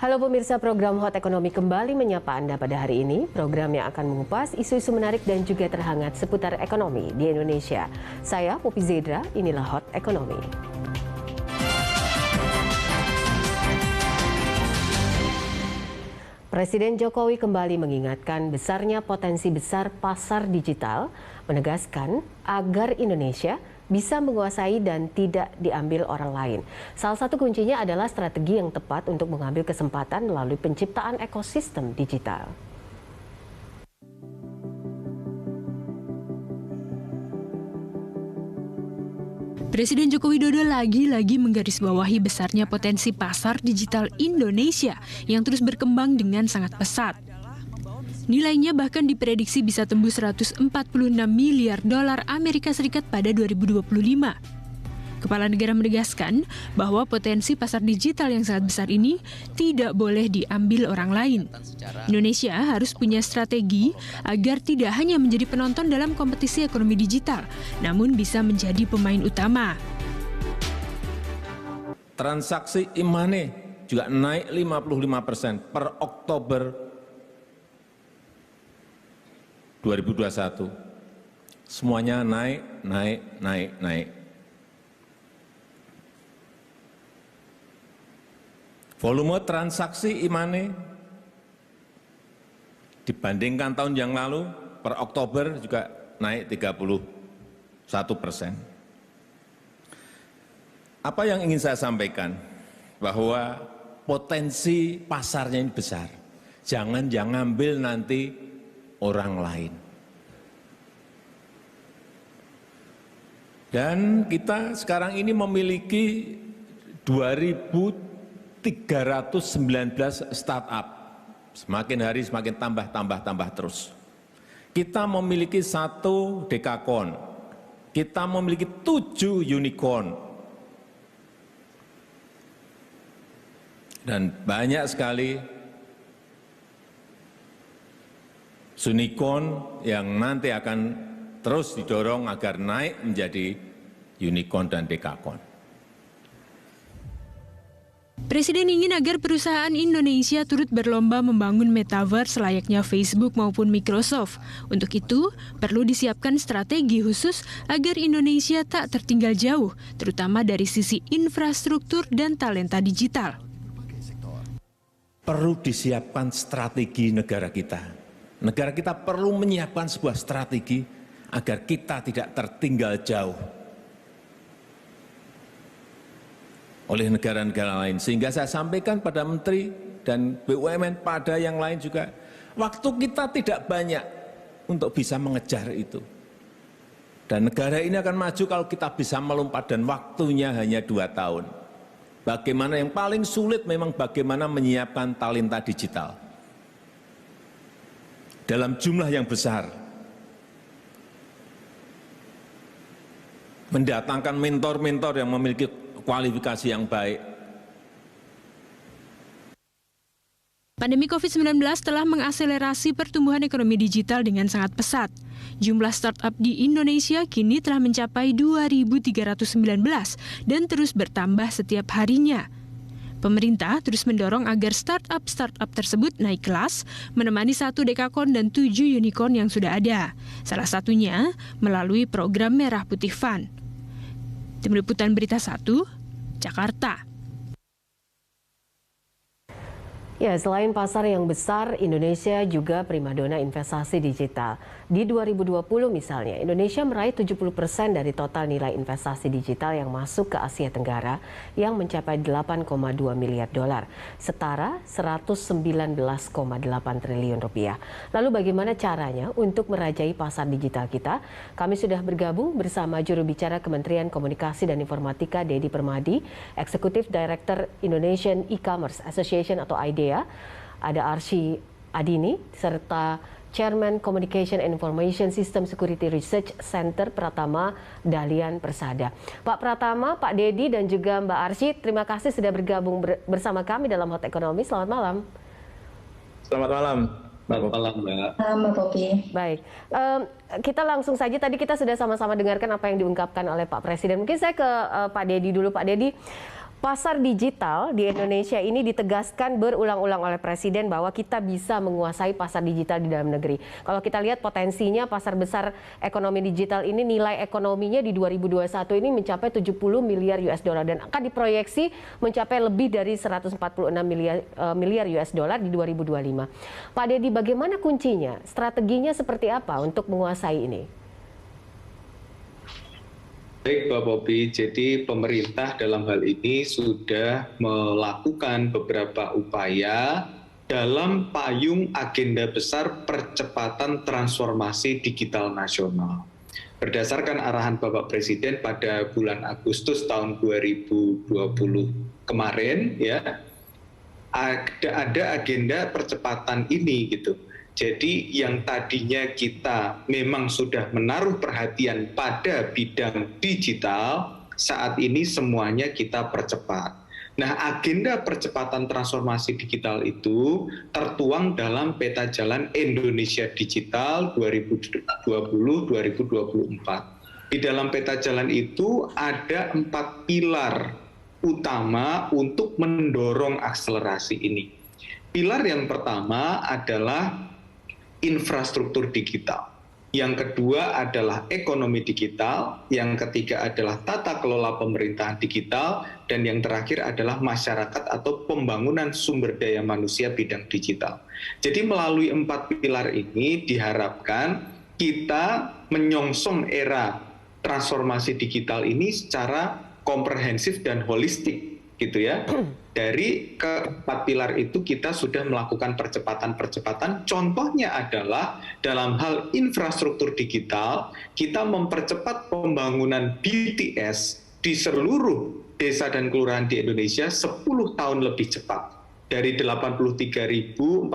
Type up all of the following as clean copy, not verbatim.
Halo pemirsa, program Hot Ekonomi kembali menyapa Anda pada hari ini. Program yang akan mengupas isu-isu menarik dan juga terhangat seputar ekonomi di Indonesia. Saya Poppy Zedra, inilah Hot Ekonomi. Presiden Jokowi kembali mengingatkan besarnya potensi besar pasar digital, menegaskan agar Indonesia bisa menguasai dan tidak diambil orang lain. Salah satu kuncinya adalah strategi yang tepat untuk mengambil kesempatan melalui penciptaan ekosistem digital. Presiden Joko Widodo lagi-lagi menggarisbawahi besarnya potensi pasar digital Indonesia yang terus berkembang dengan sangat pesat. Nilainya bahkan diprediksi bisa tembus 146 miliar dolar Amerika Serikat pada 2025. Kepala negara menegaskan bahwa potensi pasar digital yang sangat besar ini tidak boleh diambil orang lain. Indonesia harus punya strategi agar tidak hanya menjadi penonton dalam kompetisi ekonomi digital, namun bisa menjadi pemain utama. Transaksi e-money juga naik 55% per Oktober 2021. Semuanya naik. Volume transaksi e-money dibandingkan tahun yang lalu per Oktober juga naik 31%. Apa yang ingin saya sampaikan? Bahwa potensi pasarnya ini besar. Jangan ambil nanti orang lain. Dan kita sekarang ini memiliki 2.319 startup. Semakin hari semakin tambah terus. Kita memiliki 1 dekakon. Kita memiliki 7 unicorn. Dan banyak sekali unicorn yang nanti akan terus didorong agar naik menjadi unicorn dan dekakon. Presiden ingin agar perusahaan Indonesia turut berlomba membangun metaverse layaknya Facebook maupun Microsoft. Untuk itu, perlu disiapkan strategi khusus agar Indonesia tak tertinggal jauh, terutama dari sisi infrastruktur dan talenta digital. Perlu disiapkan strategi negara kita. Negara kita perlu menyiapkan sebuah strategi agar kita tidak tertinggal jauh oleh negara-negara lain. Sehingga saya sampaikan pada Menteri dan BUMN, pada yang lain juga, waktu kita tidak banyak untuk bisa mengejar itu. Dan negara ini akan maju kalau kita bisa melompat dan waktunya hanya 2 tahun. Bagaimana yang paling sulit memang bagaimana menyiapkan talenta digital dalam jumlah yang besar, mendatangkan mentor-mentor yang memiliki kualifikasi yang baik. Pandemi COVID-19 telah mengakselerasi pertumbuhan ekonomi digital dengan sangat pesat. Jumlah startup di Indonesia kini telah mencapai 2.319 dan terus bertambah setiap harinya. Pemerintah terus mendorong agar startup tersebut naik kelas, menemani 1 dekakon dan 7 unicorn yang sudah ada. Salah satunya melalui program Merah Putih Fund. Tim Liputan Berita 1, Jakarta. Ya, selain pasar yang besar, Indonesia juga primadona investasi digital. Di 2020 misalnya, Indonesia meraih 70% dari total nilai investasi digital yang masuk ke Asia Tenggara yang mencapai 8,2 miliar dolar, setara 119,8 triliun rupiah. Lalu bagaimana caranya untuk merajai pasar digital kita? Kami sudah bergabung bersama juru bicara Kementerian Komunikasi dan Informatika, Dedi Permadi, Eksekutif Director Indonesian E-Commerce Association atau IDEA, ada Arsy Adini, serta Chairman Communication and Information System Security Research Center Pratama Dahlian Persada. Pak Pratama, Pak Dedi, dan juga Mbak Arsy, terima kasih sudah bergabung bersama kami dalam Hot Ekonomi. Selamat malam. Selamat malam. Selamat malam, Mbak. Mbak Poppy. Baik, kita langsung saja, tadi kita sudah sama-sama dengarkan apa yang diungkapkan oleh Pak Presiden. Mungkin saya ke Pak Dedi dulu. Pak Dedi, Pasar digital di Indonesia ini ditegaskan berulang-ulang oleh Presiden bahwa kita bisa menguasai pasar digital di dalam negeri. Kalau kita lihat potensinya pasar besar ekonomi digital ini, nilai ekonominya di 2021 ini mencapai 70 miliar US dollar dan akan diproyeksi mencapai lebih dari 146 miliar US dollar di 2025. Pak Dedi, bagaimana kuncinya? Strateginya seperti apa untuk menguasai ini? Baik, Mbak Popi. Jadi pemerintah dalam hal ini sudah melakukan beberapa upaya dalam payung agenda besar percepatan transformasi digital nasional. Berdasarkan arahan Bapak Presiden pada bulan Agustus tahun 2020 kemarin, ya, ada agenda percepatan ini gitu. Jadi yang tadinya kita memang sudah menaruh perhatian pada bidang digital, saat ini semuanya kita percepat. Nah, agenda percepatan transformasi digital itu tertuang dalam peta jalan Indonesia Digital 2020-2024. Di dalam peta jalan itu ada 4 pilar utama untuk mendorong akselerasi ini. Pilar yang pertama adalah infrastruktur digital. Yang kedua adalah ekonomi digital, yang ketiga adalah tata kelola pemerintahan digital, dan yang terakhir adalah masyarakat atau pembangunan sumber daya manusia bidang digital. Jadi melalui 4 pilar ini diharapkan kita menyongsong era transformasi digital ini secara komprehensif dan holistik, gitu ya. Dari keempat pilar itu kita sudah melakukan percepatan-percepatan. Contohnya adalah dalam hal infrastruktur digital, kita mempercepat pembangunan BTS di seluruh desa dan kelurahan di Indonesia 10 tahun lebih cepat. Dari 83.418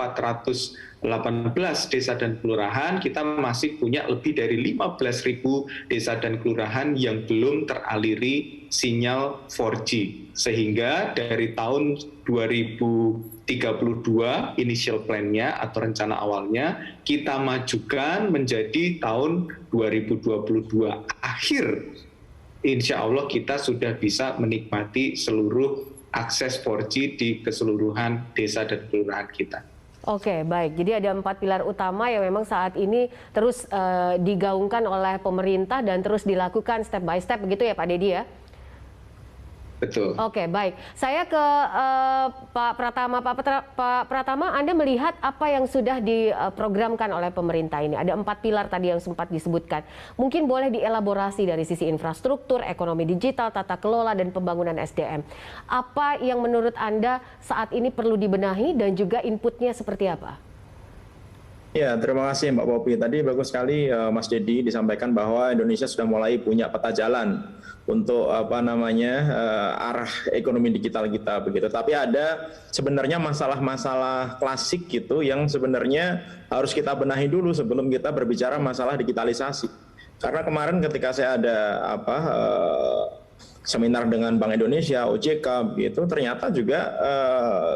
desa dan kelurahan, kita masih punya lebih dari 15.000 desa dan kelurahan yang belum teraliri sinyal 4G. Sehingga dari tahun 2032 initial plan-nya atau rencana awalnya kita majukan menjadi tahun 2022. Akhir, insya Allah kita sudah bisa menikmati seluruh akses 4G di keseluruhan desa dan kelurahan kita. Oke, baik. Jadi ada 4 pilar utama yang memang saat ini terus digaungkan oleh pemerintah dan terus dilakukan step by step, begitu ya Pak Dedi ya? Betul. Oke, baik. Saya ke Pak Pratama. Pak Pratama, Anda melihat apa yang sudah diprogramkan oleh pemerintah ini? Ada 4 pilar tadi yang sempat disebutkan. Mungkin boleh dielaborasi dari sisi infrastruktur, ekonomi digital, tata kelola, dan pembangunan SDM. Apa yang menurut Anda saat ini perlu dibenahi dan juga inputnya seperti apa? Ya, terima kasih Mbak Popi. Tadi bagus sekali Mas Dedi disampaikan bahwa Indonesia sudah mulai punya peta jalan untuk arah ekonomi digital kita begitu. Tapi ada sebenarnya masalah-masalah klasik gitu yang sebenarnya harus kita benahi dulu sebelum kita berbicara masalah digitalisasi. Karena kemarin ketika saya ada seminar dengan Bank Indonesia, OJK, gitu, ternyata juga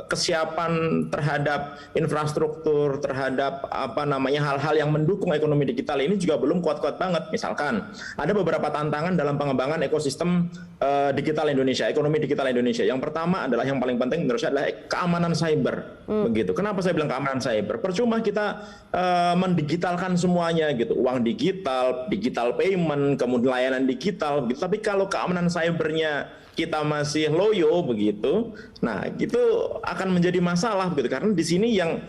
kesiapan terhadap infrastruktur, terhadap hal-hal yang mendukung ekonomi digital ini juga belum kuat-kuat banget. Misalkan ada beberapa tantangan dalam pengembangan ekosistem digital Indonesia, ekonomi digital Indonesia. Yang pertama adalah yang paling penting menurut saya adalah keamanan cyber. Begitu. Kenapa saya bilang keamanan cyber? Percuma kita mendigitalkan semuanya gitu, uang digital, digital payment, kemudian layanan digital, gitu. Tapi kalau keamanan cybernya kita masih loyo begitu, nah itu akan menjadi masalah begitu, karena di sini yang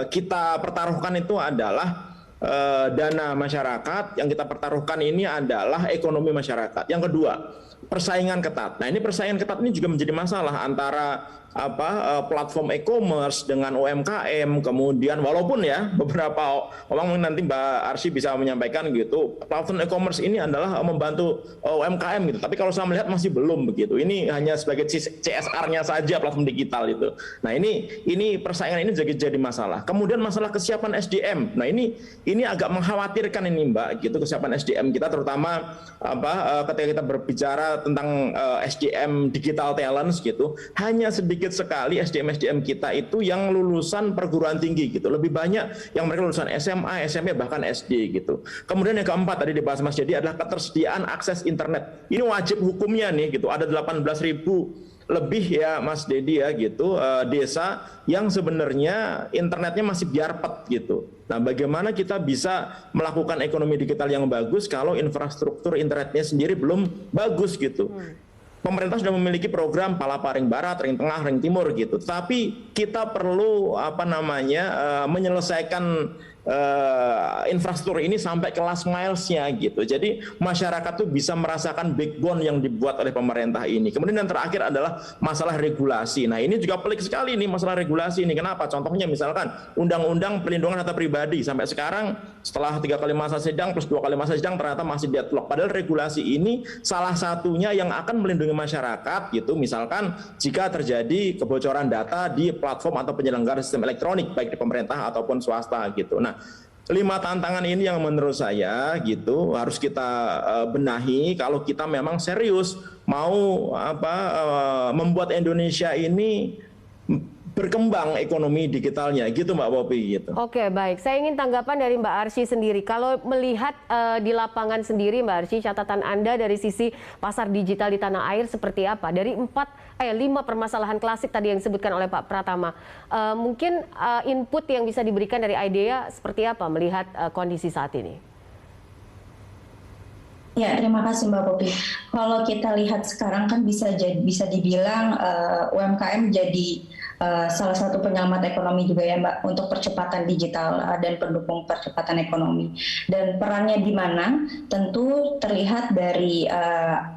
kita pertaruhkan itu adalah dana masyarakat, yang kita pertaruhkan ini adalah ekonomi masyarakat. Yang kedua, persaingan ketat. Nah, ini persaingan ketat ini juga menjadi masalah antara platform e-commerce dengan UMKM, kemudian walaupun ya beberapa orang nanti Mbak Arsy bisa menyampaikan gitu, platform e-commerce ini adalah membantu UMKM gitu, tapi kalau saya melihat masih belum begitu. Ini hanya sebagai CSR-nya saja platform digital itu. Nah, ini persaingan ini jadi masalah. Kemudian masalah kesiapan SDM. Nah, ini ini agak mengkhawatirkan ini Mbak, gitu kesiapan SDM kita, terutama ketika kita berbicara tentang SDM digital talents gitu, hanya sedikit sekali SDM kita itu yang lulusan perguruan tinggi gitu, lebih banyak yang mereka lulusan SMA, SMP, bahkan SD gitu. Kemudian yang keempat tadi dibahas Mas Jadi adalah ketersediaan akses internet. Ini wajib hukumnya nih gitu, ada 18.000 lebih ya Mas Dedi ya gitu desa yang sebenarnya internetnya masih biarpet gitu. Nah, bagaimana kita bisa melakukan ekonomi digital yang bagus kalau infrastruktur internetnya sendiri belum bagus gitu. Pemerintah sudah memiliki program Palapa Ring Barat, Ring Tengah, Ring Timur gitu. Tapi kita perlu menyelesaikan infrastruktur ini sampai ke last miles-nya gitu. Jadi masyarakat tuh bisa merasakan backbone yang dibuat oleh pemerintah ini. Kemudian yang terakhir adalah masalah regulasi. Nah, ini juga pelik sekali nih masalah regulasi ini. Kenapa? Contohnya misalkan Undang-Undang Pelindungan Data Pribadi sampai sekarang setelah 3 kali masa sidang plus 2 kali masa sidang ternyata masih deadlock. Padahal regulasi ini salah satunya yang akan melindungi masyarakat gitu. Misalkan jika terjadi kebocoran data di platform atau penyelenggara sistem elektronik baik di pemerintah ataupun swasta gitu. Nah, 5 tantangan ini yang menurut saya gitu harus kita benahi kalau kita memang serius mau membuat Indonesia ini berkembang ekonomi digitalnya gitu Mbak Popi gitu. Oke, baik. Saya ingin tanggapan dari Mbak Arsy sendiri. Kalau melihat di lapangan sendiri Mbak Arsy, catatan Anda dari sisi pasar digital di tanah air seperti apa? Dari 5 permasalahan klasik tadi yang disebutkan oleh Pak Pratama. Mungkin input yang bisa diberikan dari IDEA seperti apa melihat kondisi saat ini? Ya, terima kasih Mbak Popi. Kalau kita lihat sekarang kan bisa dibilang UMKM jadi salah satu penyelamat ekonomi juga ya Mbak untuk percepatan digital dan pendukung percepatan ekonomi. Dan perannya di mana? Tentu terlihat dari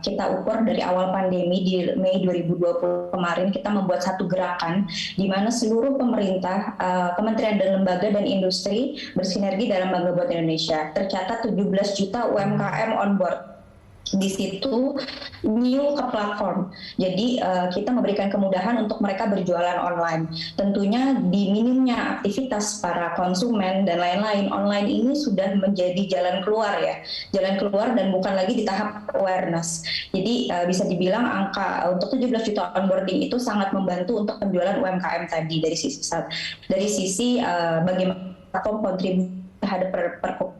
kita ukur dari awal pandemi di Mei 2020 kemarin kita membuat satu gerakan di mana seluruh pemerintah, kementerian dan lembaga dan industri bersinergi dalam Bangga Buat Indonesia. Tercatat 17 juta UMKM on board. Di situ new ke platform. Jadi kita memberikan kemudahan untuk mereka berjualan online. Tentunya di minimnya aktivitas para konsumen dan lain-lain, online ini sudah menjadi jalan keluar ya. Jalan keluar dan bukan lagi di tahap awareness. Jadi bisa dibilang angka untuk 17 juta onboarding itu sangat membantu untuk penjualan UMKM tadi dari sisi bagaimana platform kontribusi terhadap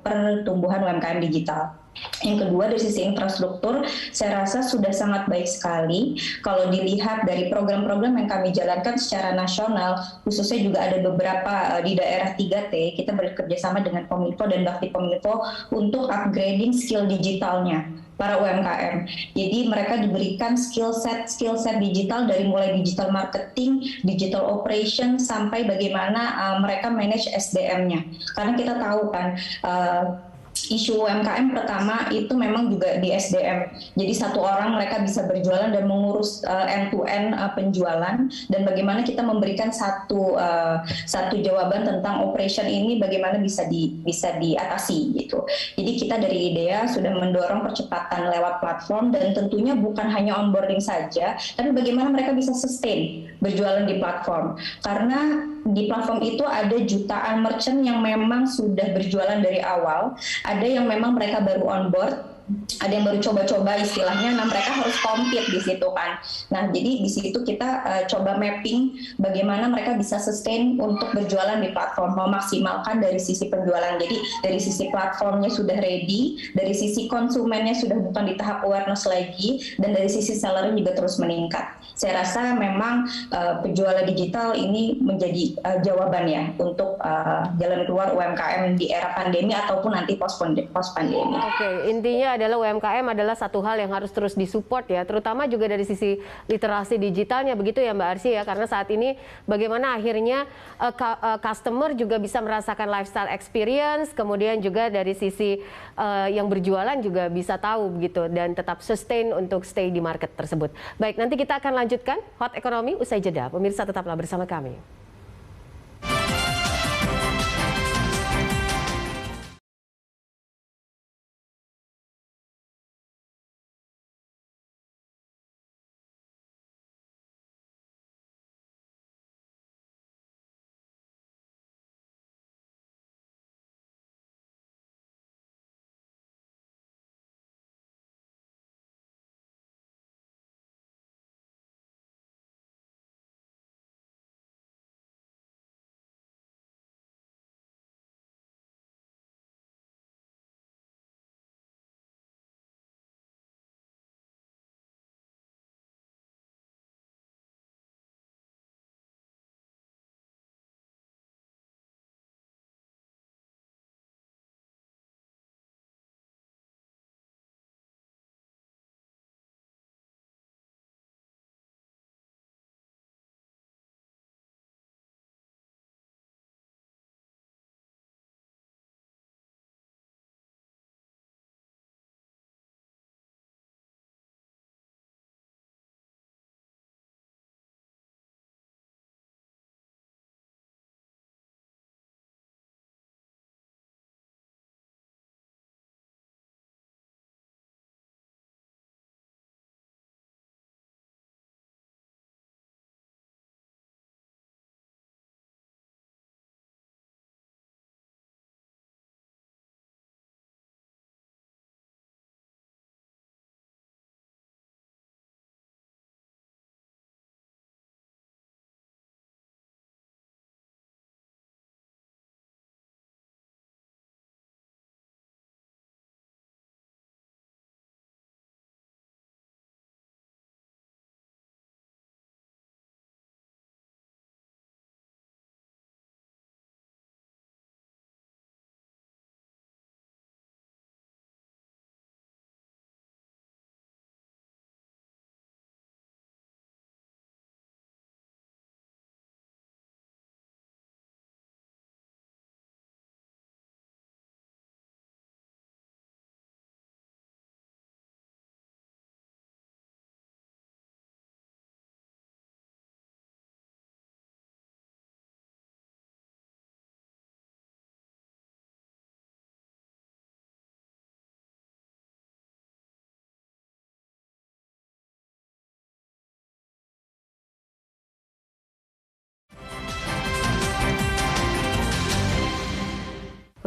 pertumbuhan UMKM digital. Yang kedua dari sisi infrastruktur, saya rasa sudah sangat baik sekali. Kalau dilihat dari program-program yang kami jalankan secara nasional, khususnya juga ada beberapa di daerah 3T, kita bekerjasama dengan Kominfo dan Bakti-Kominfo untuk upgrading skill digitalnya para UMKM. Jadi mereka diberikan skill set digital dari mulai digital marketing, digital operation, sampai bagaimana mereka manage SDM-nya. Karena kita tahu kan, isu UMKM pertama itu memang juga di SDM. Jadi satu orang mereka bisa berjualan dan mengurus end-to-end penjualan, dan bagaimana kita memberikan satu jawaban tentang operation ini bagaimana bisa diatasi gitu. Jadi kita dari IDEA sudah mendorong percepatan lewat platform, dan tentunya bukan hanya onboarding saja, tapi bagaimana mereka bisa sustain berjualan di platform. Karena di platform itu ada jutaan merchant yang memang sudah berjualan dari awal, ada yang memang mereka baru on board, ada yang baru coba-coba istilahnya. Nah, mereka harus compete di situ kan. Nah, jadi di situ kita coba mapping bagaimana mereka bisa sustain untuk berjualan di platform, memaksimalkan dari sisi penjualan. Jadi dari sisi platformnya sudah ready, dari sisi konsumennya sudah bukan di tahap awareness lagi, dan dari sisi seller juga terus meningkat. Saya rasa memang penjualan digital ini menjadi jawaban ya untuk jalan keluar UMKM di era pandemi ataupun nanti post pandemi. Oke, intinya adalah UMKM adalah satu hal yang harus terus disupport ya, terutama juga dari sisi literasi digitalnya, begitu ya Mbak Arsy ya, karena saat ini bagaimana akhirnya customer juga bisa merasakan lifestyle experience, kemudian juga dari sisi yang berjualan juga bisa tahu begitu, dan tetap sustain untuk stay di market tersebut. Baik, nanti kita akan lanjutkan Hot Ekonomi usai jeda. Pemirsa tetaplah bersama kami.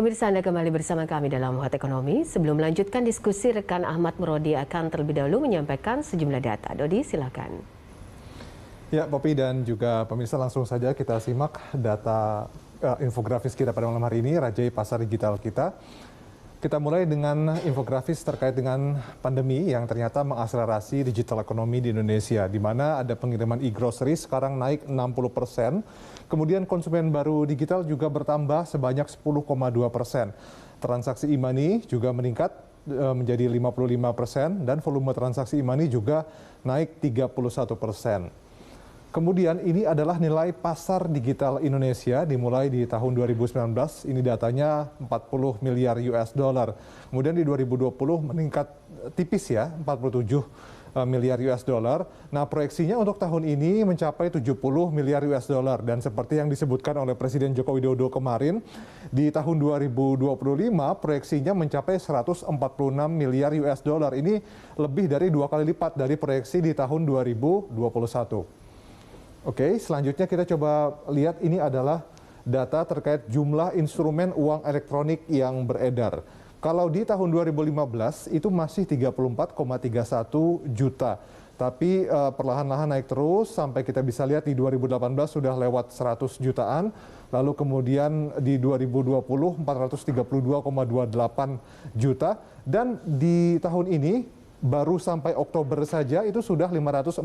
Pemirsa, Anda kembali bersama kami dalam Hot Ekonomi. Sebelum melanjutkan diskusi, rekan Ahmad Murodi akan terlebih dahulu menyampaikan sejumlah data. Dodi, silakan. Ya, Poppy dan juga pemirsa, langsung saja kita simak data infografis kita pada malam hari ini, Rajai Pasar Digital kita. Kita mulai dengan infografis terkait dengan pandemi yang ternyata mengakselerasi digital ekonomi di Indonesia, di mana ada pengiriman e-grocery sekarang naik 60%, kemudian konsumen baru digital juga bertambah sebanyak 10,2%. Transaksi e-money juga meningkat menjadi 55% dan volume transaksi e-money juga naik 31%. Kemudian ini adalah nilai pasar digital Indonesia dimulai di tahun 2019, ini datanya 40 miliar US dollar. Kemudian di 2020 meningkat tipis ya, 47 miliar US dollar. Nah, proyeksinya untuk tahun ini mencapai 70 miliar US dollar dan seperti yang disebutkan oleh Presiden Joko Widodo kemarin, di tahun 2025 proyeksinya mencapai 146 miliar US dollar. Ini lebih dari 2 kali lipat dari proyeksi di tahun 2021. Oke, selanjutnya kita coba lihat ini adalah data terkait jumlah instrumen uang elektronik yang beredar. Kalau di tahun 2015 itu masih 34,31 juta. Tapi perlahan-lahan naik terus sampai kita bisa lihat di 2018 sudah lewat 100 jutaan. Lalu kemudian di 2020 432,28 juta. Dan di tahun ini baru sampai Oktober saja itu sudah 544,19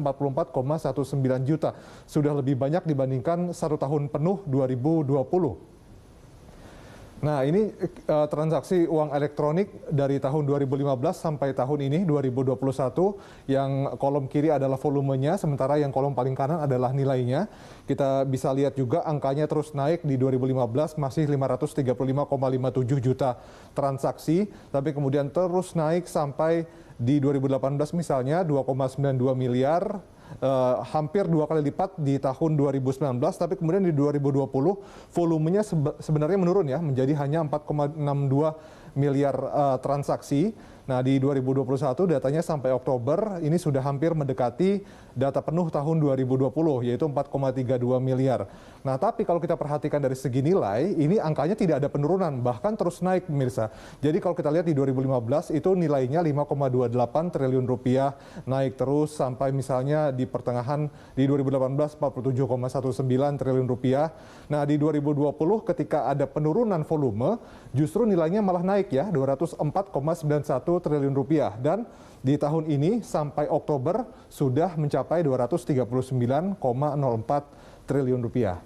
juta. Sudah lebih banyak dibandingkan 1 tahun penuh 2020. Nah, ini transaksi uang elektronik dari tahun 2015 sampai tahun ini 2021, yang kolom kiri adalah volumenya, sementara yang kolom paling kanan adalah nilainya. Kita bisa lihat juga angkanya terus naik. Di 2015 masih 535,57 juta transaksi, tapi kemudian terus naik sampai di 2018 misalnya 2,92 miliar. Hampir 2 kali lipat di tahun 2019, tapi kemudian di 2020 volumenya sebenarnya menurun ya, menjadi hanya 4,62 miliar transaksi. Nah, di 2021 datanya sampai Oktober ini sudah hampir mendekati data penuh tahun 2020, yaitu 4,32 miliar. Nah, tapi kalau kita perhatikan dari segi nilai, ini angkanya tidak ada penurunan, bahkan terus naik pemirsa. Jadi kalau kita lihat di 2015 itu nilainya 5,28 triliun rupiah, naik terus sampai misalnya di pertengahan di 2018 47,19 triliun rupiah. Nah, di 2020 ketika ada penurunan volume, justru nilainya malah naik ya, 204,91 triliun rupiah, dan di tahun ini sampai Oktober sudah mencapai 239,04 triliun rupiah.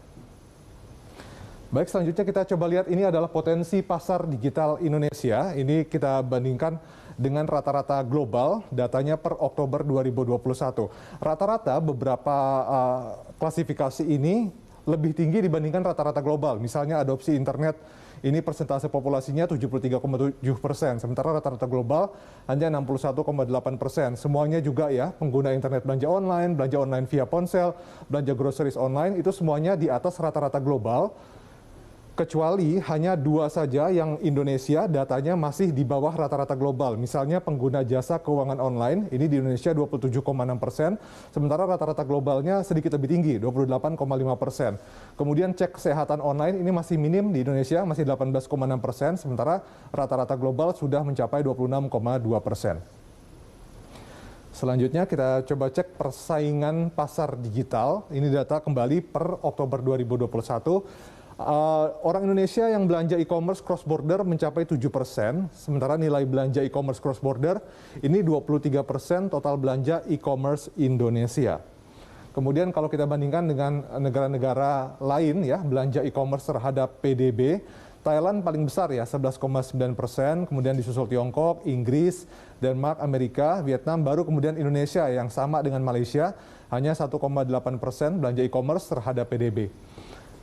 Baik, selanjutnya kita coba lihat ini adalah potensi pasar digital Indonesia. Ini kita bandingkan dengan rata-rata global, datanya per Oktober 2021. Rata-rata beberapa klasifikasi ini lebih tinggi dibandingkan rata-rata global. Misalnya adopsi internet, ini persentase populasinya 73,7%, sementara rata-rata global hanya 61,8%. Semuanya juga ya, pengguna internet belanja online via ponsel, belanja groceries online, itu semuanya di atas rata-rata global. Kecuali hanya 2 saja yang Indonesia datanya masih di bawah rata-rata global. Misalnya pengguna jasa keuangan online, ini di Indonesia 27,6%, sementara rata-rata globalnya sedikit lebih tinggi, 28,5%. Kemudian cek kesehatan online ini masih minim di Indonesia, masih 18,6%, sementara rata-rata global sudah mencapai 26,2%. Selanjutnya kita coba cek persaingan pasar digital. Ini data kembali per Oktober 2021. Orang Indonesia yang belanja e-commerce cross-border mencapai 7%, sementara nilai belanja e-commerce cross-border ini 23% total belanja e-commerce Indonesia. Kemudian kalau kita bandingkan dengan negara-negara lain ya, belanja e-commerce terhadap PDB, Thailand paling besar ya, 11,9%, kemudian disusul Tiongkok, Inggris, Denmark, Amerika, Vietnam, baru kemudian Indonesia yang sama dengan Malaysia, hanya 1,8% belanja e-commerce terhadap PDB.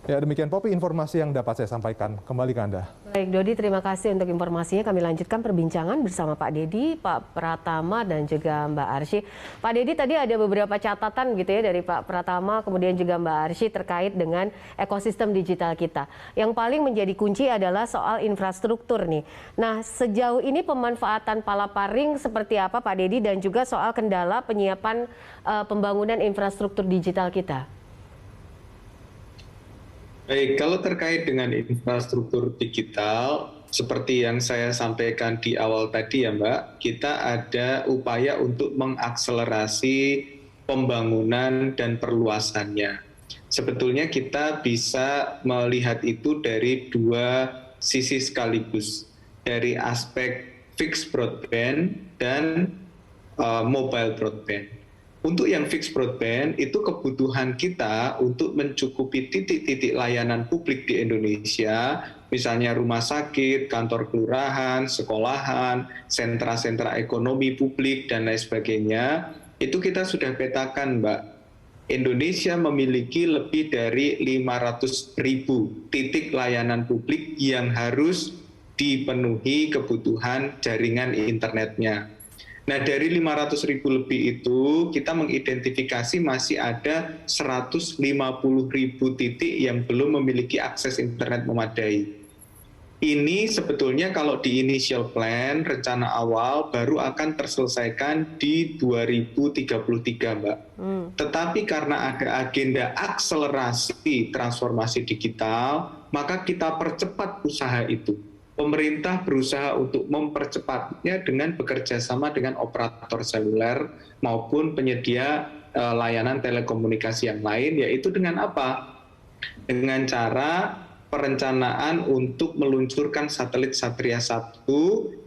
Ya, demikian Poppy informasi yang dapat saya sampaikan. Kembali ke Anda. Baik, Dodi, terima kasih untuk informasinya. Kami lanjutkan perbincangan bersama Pak Dedi, Pak Pratama, dan juga Mbak Arsy. Pak Dedi, tadi ada beberapa catatan gitu ya dari Pak Pratama, kemudian juga Mbak Arsy terkait dengan ekosistem digital kita. Yang paling menjadi kunci adalah soal infrastruktur nih. Nah, sejauh ini pemanfaatan Palaparing seperti apa Pak Dedi, dan juga soal kendala penyiapan pembangunan infrastruktur digital kita? Baik, kalau terkait dengan infrastruktur digital, seperti yang saya sampaikan di awal tadi ya Mbak, kita ada upaya untuk mengakselerasi pembangunan dan perluasannya. Sebetulnya kita bisa melihat itu dari dua sisi sekaligus, dari aspek fixed broadband dan mobile broadband. Untuk yang fixed broadband, itu kebutuhan kita untuk mencukupi titik-titik layanan publik di Indonesia, misalnya rumah sakit, kantor kelurahan, sekolahan, sentra-sentra ekonomi publik, dan lain sebagainya, itu kita sudah petakan, Mbak. Indonesia memiliki lebih dari 500.000 titik layanan publik yang harus dipenuhi kebutuhan jaringan internetnya. Nah, dari 500.000 lebih itu, kita mengidentifikasi masih ada 150.000 titik yang belum memiliki akses internet memadai. Ini sebetulnya kalau di initial plan, rencana awal, baru akan terselesaikan di 2033, Mbak. Tetapi karena ada agenda akselerasi transformasi digital, maka kita percepat usaha itu. Pemerintah berusaha untuk mempercepatnya dengan bekerja sama dengan operator seluler maupun penyedia layanan telekomunikasi yang lain, yaitu dengan apa? Dengan cara perencanaan untuk meluncurkan satelit Satria 1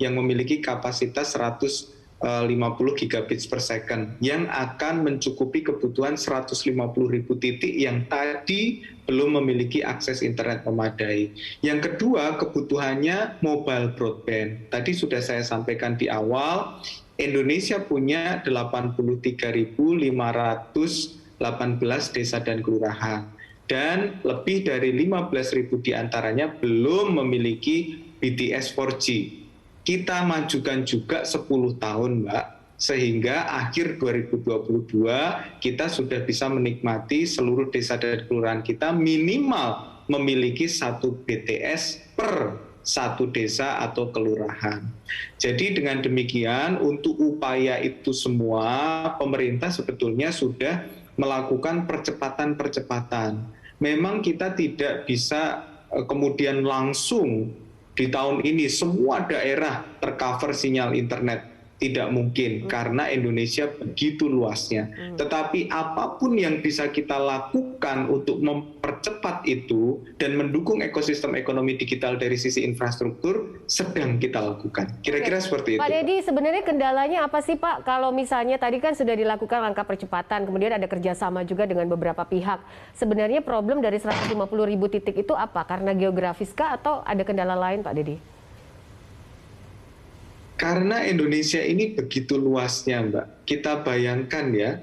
yang memiliki kapasitas 150 gigabits per second yang akan mencukupi kebutuhan 150.000 titik yang tadi belum memiliki akses internet memadai. Yang kedua, kebutuhannya mobile broadband. Tadi sudah saya sampaikan di awal, Indonesia punya 83.518 desa dan kelurahan. Dan lebih dari 15.000 diantaranya belum memiliki BTS 4G. Kita majukan juga 10 tahun, Mbak, sehingga akhir 2022 kita sudah bisa menikmati seluruh desa dan kelurahan kita minimal memiliki 1 BTS per 1 desa atau kelurahan. Jadi dengan demikian, untuk upaya itu semua, pemerintah sebetulnya sudah melakukan percepatan-percepatan. Memang kita tidak bisa kemudian langsung di tahun ini semua daerah tercover sinyal internet. Tidak mungkin, karena Indonesia begitu luasnya. Tetapi apapun yang bisa kita lakukan untuk mempercepat itu dan mendukung ekosistem ekonomi digital dari sisi infrastruktur, sedang kita lakukan. Kira-kira seperti itu. Pak Deddy, sebenarnya kendalanya apa sih Pak? Kalau misalnya tadi kan sudah dilakukan langkah percepatan, kemudian ada kerjasama juga dengan beberapa pihak. Sebenarnya problem dari 150.000 titik itu apa? Karena geografis kah atau ada kendala lain Pak Deddy? Karena Indonesia ini begitu luasnya, Mbak. Kita bayangkan ya,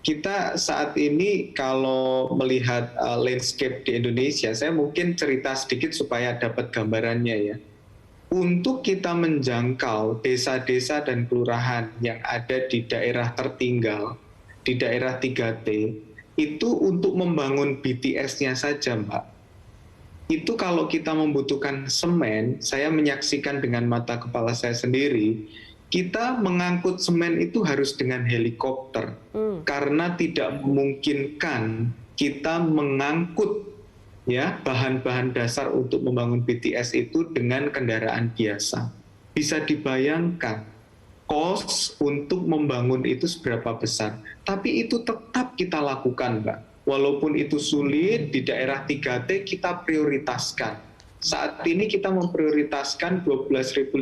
kita saat ini kalau melihat landscape di Indonesia, saya mungkin cerita sedikit supaya dapat gambarannya ya. Untuk kita menjangkau desa-desa dan kelurahan yang ada di daerah tertinggal, di daerah 3T, itu untuk membangun BTS-nya saja, Mbak. Itu kalau kita membutuhkan semen, saya menyaksikan dengan mata kepala saya sendiri, kita mengangkut semen itu harus dengan helikopter. Karena tidak memungkinkan kita mengangkut ya bahan-bahan dasar untuk membangun BTS itu dengan kendaraan biasa. Bisa dibayangkan cost untuk membangun itu seberapa besar. Tapi itu tetap kita lakukan, Mbak. Walaupun itu sulit, di daerah 3T kita prioritaskan. Saat ini kita memprioritaskan 12.500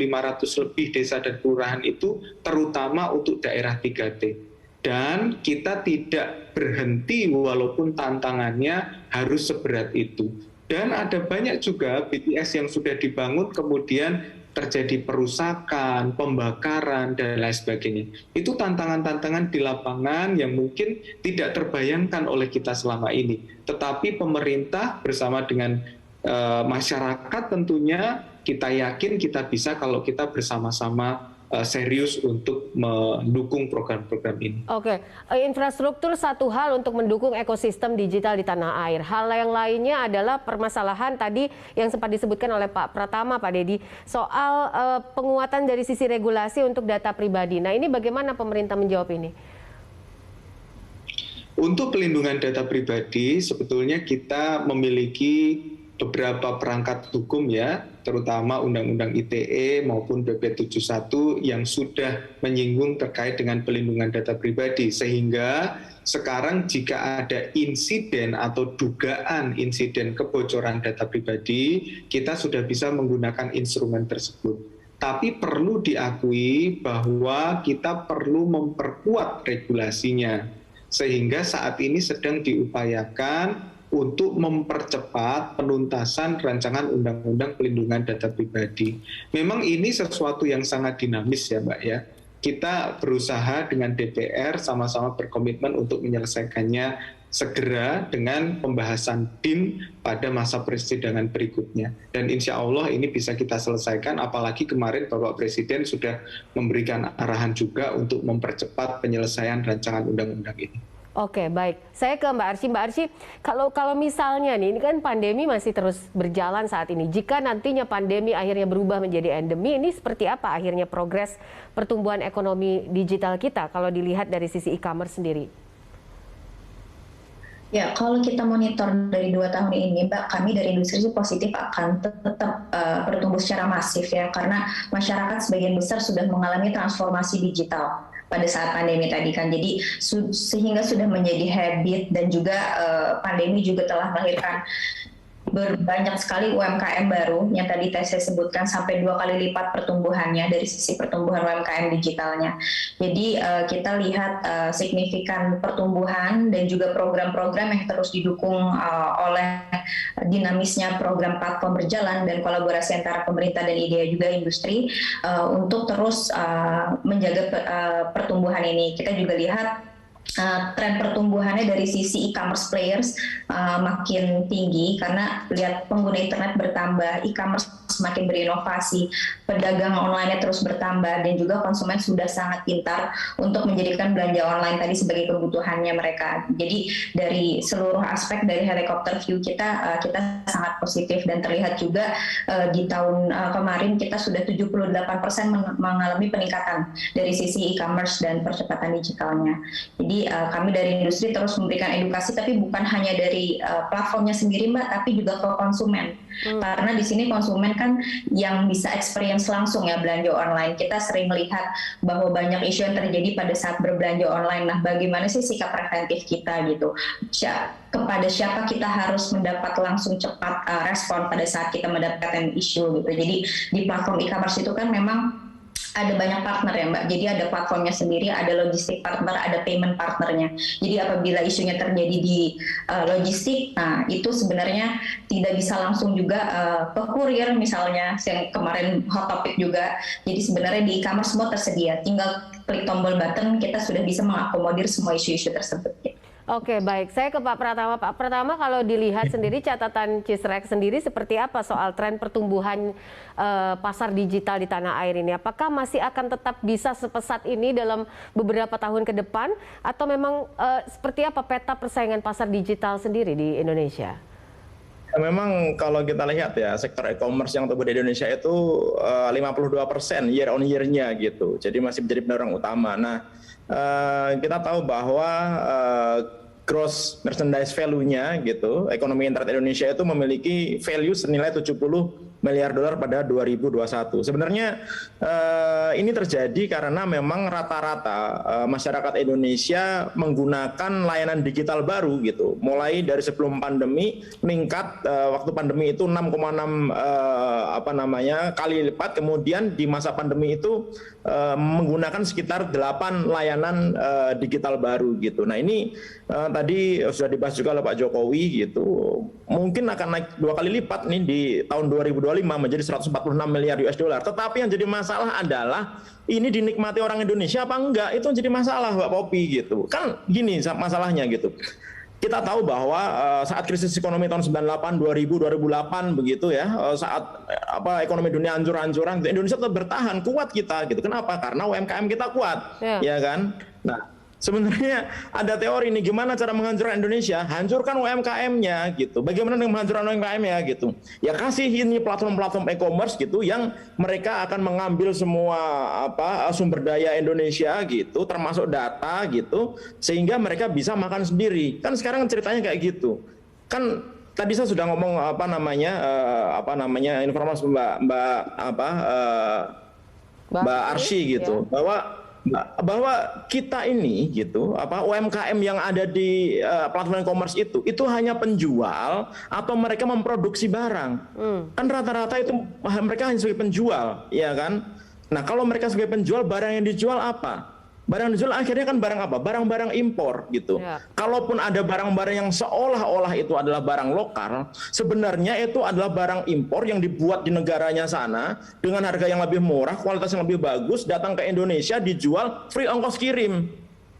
lebih desa dan kelurahan itu terutama untuk daerah 3T. Dan kita tidak berhenti walaupun tantangannya harus seberat itu. Dan ada banyak juga BTS yang sudah dibangun kemudian terjadi perusakan, pembakaran, dan lain sebagainya. Itu tantangan-tantangan di lapangan yang mungkin tidak terbayangkan oleh kita selama ini. Tetapi pemerintah bersama dengan masyarakat tentunya kita yakin kita bisa kalau kita bersama-sama serius untuk mendukung program-program ini. Oke, infrastruktur satu hal untuk mendukung ekosistem digital di tanah air. Hal yang lainnya adalah permasalahan tadi yang sempat disebutkan oleh Pak Pratama, Pak Deddy, soal penguatan dari sisi regulasi untuk data pribadi. Nah, ini bagaimana pemerintah menjawab ini? Untuk pelindungan data pribadi, sebetulnya kita memiliki beberapa perangkat hukum ya, terutama Undang-Undang ITE maupun PP 71 yang sudah menyinggung terkait dengan pelindungan data pribadi. Sehingga sekarang jika ada insiden atau dugaan insiden kebocoran data pribadi, kita sudah bisa menggunakan instrumen tersebut. Tapi perlu diakui bahwa kita perlu memperkuat regulasinya. Sehingga saat ini sedang diupayakan untuk mempercepat penuntasan rancangan undang-undang pelindungan data pribadi. Memang ini sesuatu yang sangat dinamis ya Mbak ya. Kita berusaha dengan DPR sama-sama berkomitmen untuk menyelesaikannya segera dengan pembahasan DIN pada masa persidangan berikutnya. Dan insya Allah ini bisa kita selesaikan, apalagi kemarin Bapak Presiden sudah memberikan arahan juga untuk mempercepat penyelesaian rancangan undang-undang ini. Oke, baik. Saya ke Mbak Arsy. Mbak Arsy, kalau misalnya nih, ini kan pandemi masih terus berjalan saat ini. Jika nantinya pandemi akhirnya berubah menjadi endemi, ini seperti apa akhirnya progres pertumbuhan ekonomi digital kita kalau dilihat dari sisi e-commerce sendiri? Ya, kalau kita monitor dari 2 tahun ini, Mbak, kami dari industri positif akan tetap bertumbuh secara masif ya, karena masyarakat sebagian besar sudah mengalami transformasi digital pada saat pandemi tadi kan. Jadi sehingga sudah menjadi habit, dan juga pandemi juga telah melahirkan banyak sekali UMKM baru yang tadi saya sebutkan, sampai 2 kali lipat pertumbuhannya dari sisi pertumbuhan UMKM digitalnya. Jadi kita lihat signifikan pertumbuhan dan juga program-program yang terus didukung oleh dinamisnya program platform berjalan dan kolaborasi antara pemerintah dan IDEA juga industri untuk terus menjaga pertumbuhan ini. Kita juga lihat tren pertumbuhannya dari sisi e-commerce players makin tinggi karena lihat pengguna internet bertambah, e-commerce semakin berinovasi, pedagang online-nya terus bertambah, dan juga konsumen sudah sangat pintar untuk menjadikan belanja online tadi sebagai kebutuhannya mereka. Jadi dari seluruh aspek dari helikopter view kita sangat positif, dan terlihat juga di tahun kemarin kita sudah 78% mengalami peningkatan dari sisi e-commerce dan percepatan digitalnya. Jadi kami dari industri terus memberikan edukasi, tapi bukan hanya dari platformnya sendiri Mbak, tapi juga ke konsumen. Karena di sini konsumen kan yang bisa experience langsung ya belanja online. Kita sering melihat bahwa banyak isu yang terjadi pada saat berbelanja online. Nah, bagaimana sih sikap preventif kita gitu? Kepada siapa kita harus mendapat langsung cepat respon pada saat kita mendapatkan isu gitu. Jadi di platform e-commerce itu kan memang ada banyak partner ya Mbak, jadi ada platformnya sendiri, ada logistik partner, ada payment partnernya. Jadi apabila isunya terjadi di logistik, nah itu sebenarnya tidak bisa langsung juga ke kurir misalnya, yang kemarin hot topic juga. Jadi sebenarnya di e-commerce semua tersedia, tinggal klik tombol button, kita sudah bisa mengakomodir semua isu-isu tersebut. Oke, baik. Saya ke Pak Pratama. Pak Pratama, kalau dilihat sendiri catatan Cisrek sendiri seperti apa soal tren pertumbuhan pasar digital di tanah air ini? Apakah masih akan tetap bisa sepesat ini dalam beberapa tahun ke depan? Atau memang seperti apa peta persaingan pasar digital sendiri di Indonesia? Memang kalau kita lihat ya, sektor e-commerce yang tumbuh di Indonesia itu 52% year on year-nya gitu. Jadi masih menjadi pendorong utama. Nah, kita tahu bahwa gross merchandise value-nya gitu, ekonomi internet Indonesia itu memiliki value senilai 70 miliar dolar pada 2021. Sebenarnya ini terjadi karena memang rata-rata masyarakat Indonesia menggunakan layanan digital baru gitu. Mulai dari sebelum pandemi meningkat, waktu pandemi itu 6,6 kali lipat, kemudian di masa pandemi itu menggunakan sekitar 8 layanan digital baru gitu. Nah, ini tadi sudah dibahas juga oleh Pak Jokowi gitu. Mungkin akan naik 2 kali lipat nih di tahun 2025 menjadi 146 miliar US dollar. Tetapi yang jadi masalah adalah ini dinikmati orang Indonesia apa enggak? Itu jadi masalah Mbak Popi gitu. Kan gini masalahnya gitu. Kita tahu bahwa saat krisis ekonomi tahun 98, 2000, 2008 begitu ya, saat ekonomi dunia hancur-hancuran, Indonesia tetap bertahan, kuat kita gitu. Kenapa? Karena UMKM kita kuat, ya kan? Nah, sebenarnya ada teori nih gimana cara menghancurkan Indonesia, hancurkan UMKM-nya gitu. Bagaimana dengan menghancurkan UMKM-nya gitu? Ya kasih ini platform-platform e-commerce gitu yang mereka akan mengambil semua sumber daya Indonesia gitu, termasuk data gitu, sehingga mereka bisa makan sendiri. Kan sekarang ceritanya kayak gitu. Kan tadi saya sudah ngomong informasi Mbak Arsy gitu, ya, bahwa kita ini gitu UMKM yang ada di platform e-commerce itu hanya penjual atau mereka memproduksi barang. Kan rata-rata itu mereka hanya sebagai penjual, ya kan? Nah, kalau mereka sebagai penjual, barang yang dijual apa? Barang dijual akhirnya kan barang apa? Barang-barang impor gitu. Ya. Kalaupun ada barang-barang yang seolah-olah itu adalah barang lokal, sebenarnya itu adalah barang impor yang dibuat di negaranya sana dengan harga yang lebih murah, kualitas yang lebih bagus, datang ke Indonesia dijual free ongkos kirim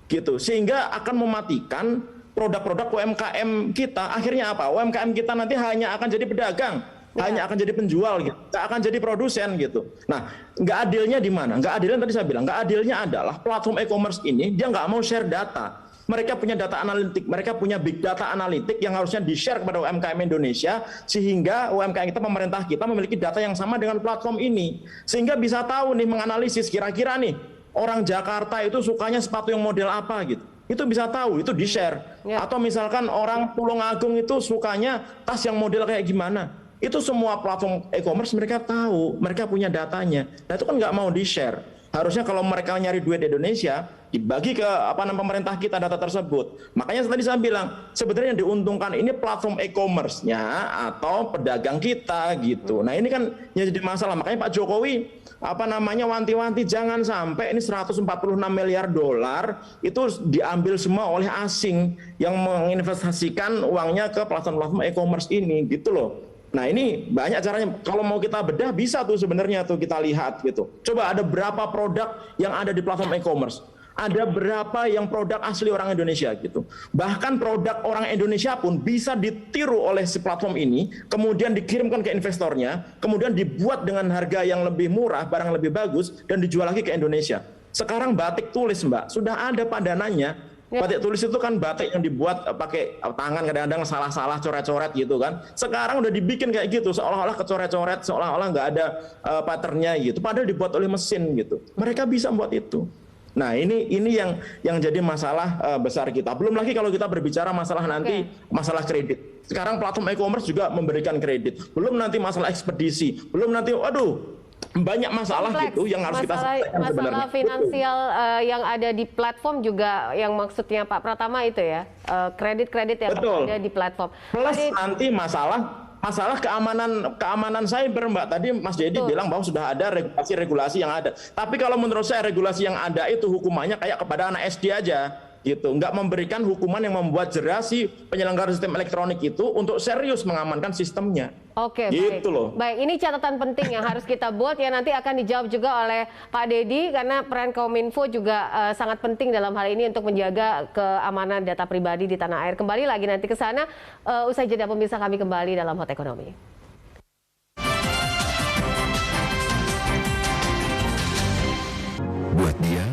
gitu. Sehingga akan mematikan produk-produk UMKM kita. Akhirnya apa? UMKM kita nanti hanya akan jadi pedagang. Hanya akan jadi penjual gitu, nggak akan jadi produsen gitu. Nah, nggak adilnya di mana? Nggak adilnya tadi saya bilang, nggak adilnya adalah platform e-commerce ini dia nggak mau share data. Mereka punya data analitik, mereka punya big data analitik yang harusnya di-share kepada UMKM Indonesia, sehingga UMKM kita, pemerintah kita memiliki data yang sama dengan platform ini. Sehingga bisa tahu nih, menganalisis kira-kira nih, orang Jakarta itu sukanya sepatu yang model apa gitu. Itu bisa tahu, itu di-share. Atau misalkan orang Tulungagung itu sukanya tas yang model kayak gimana. Itu semua platform e-commerce mereka tahu, mereka punya datanya. Nah, itu kan nggak mau di-share. Harusnya kalau mereka nyari duit di Indonesia, dibagi ke pemerintah kita data tersebut. Makanya tadi saya bilang, sebenarnya yang diuntungkan ini platform e-commerce-nya atau pedagang kita gitu. Nah, ini kan yang jadi masalah. Makanya Pak Jokowi wanti-wanti jangan sampai ini 146 miliar dolar itu diambil semua oleh asing yang menginvestasikan uangnya ke platform-platform e-commerce ini gitu loh. Nah, ini banyak caranya. Kalau mau kita bedah bisa tuh sebenarnya tuh kita lihat gitu. Coba ada berapa produk yang ada di platform e-commerce? Ada berapa yang produk asli orang Indonesia gitu. Bahkan produk orang Indonesia pun bisa ditiru oleh si platform ini, kemudian dikirimkan ke investornya, kemudian dibuat dengan harga yang lebih murah, barang lebih bagus, dan dijual lagi ke Indonesia. Sekarang batik tulis, Mbak, sudah ada padanannya. Batik tulis itu kan batik yang dibuat pakai tangan, kadang-kadang salah-salah coret-coret gitu kan. Sekarang udah dibikin kayak gitu, seolah-olah kecoret-coret, seolah-olah nggak ada patternnya gitu. Padahal dibuat oleh mesin gitu. Mereka bisa buat itu. Nah, ini yang jadi masalah besar kita. Belum lagi kalau kita berbicara masalah nanti masalah kredit. Sekarang platform e-commerce juga memberikan kredit. Belum nanti masalah ekspedisi. Belum nanti, waduh, banyak masalah gitu yang harus kita selesaikan sebenarnya. Masalah finansial yang ada di platform juga yang maksudnya Pak Pratama itu ya, kredit-kredit yang ada di platform. Plus nanti masalah keamanan cyber, Mbak. Tadi Mas Dedi bilang bahwa sudah ada regulasi-regulasi yang ada. Tapi kalau menurut saya regulasi yang ada itu hukumannya kayak kepada anak SD aja gitu, nggak memberikan hukuman yang membuat jerah si penyelenggara sistem elektronik itu untuk serius mengamankan sistemnya. Oke, gitu baik. Loh. Baik, ini catatan penting yang harus kita buat ya, nanti akan dijawab juga oleh Pak Dedi karena peran Kominfo juga sangat penting dalam hal ini untuk menjaga keamanan data pribadi di tanah air. Kembali lagi nanti ke sana, usai jeda pemirsa, kami kembali dalam Hot Ekonomi. Buat dia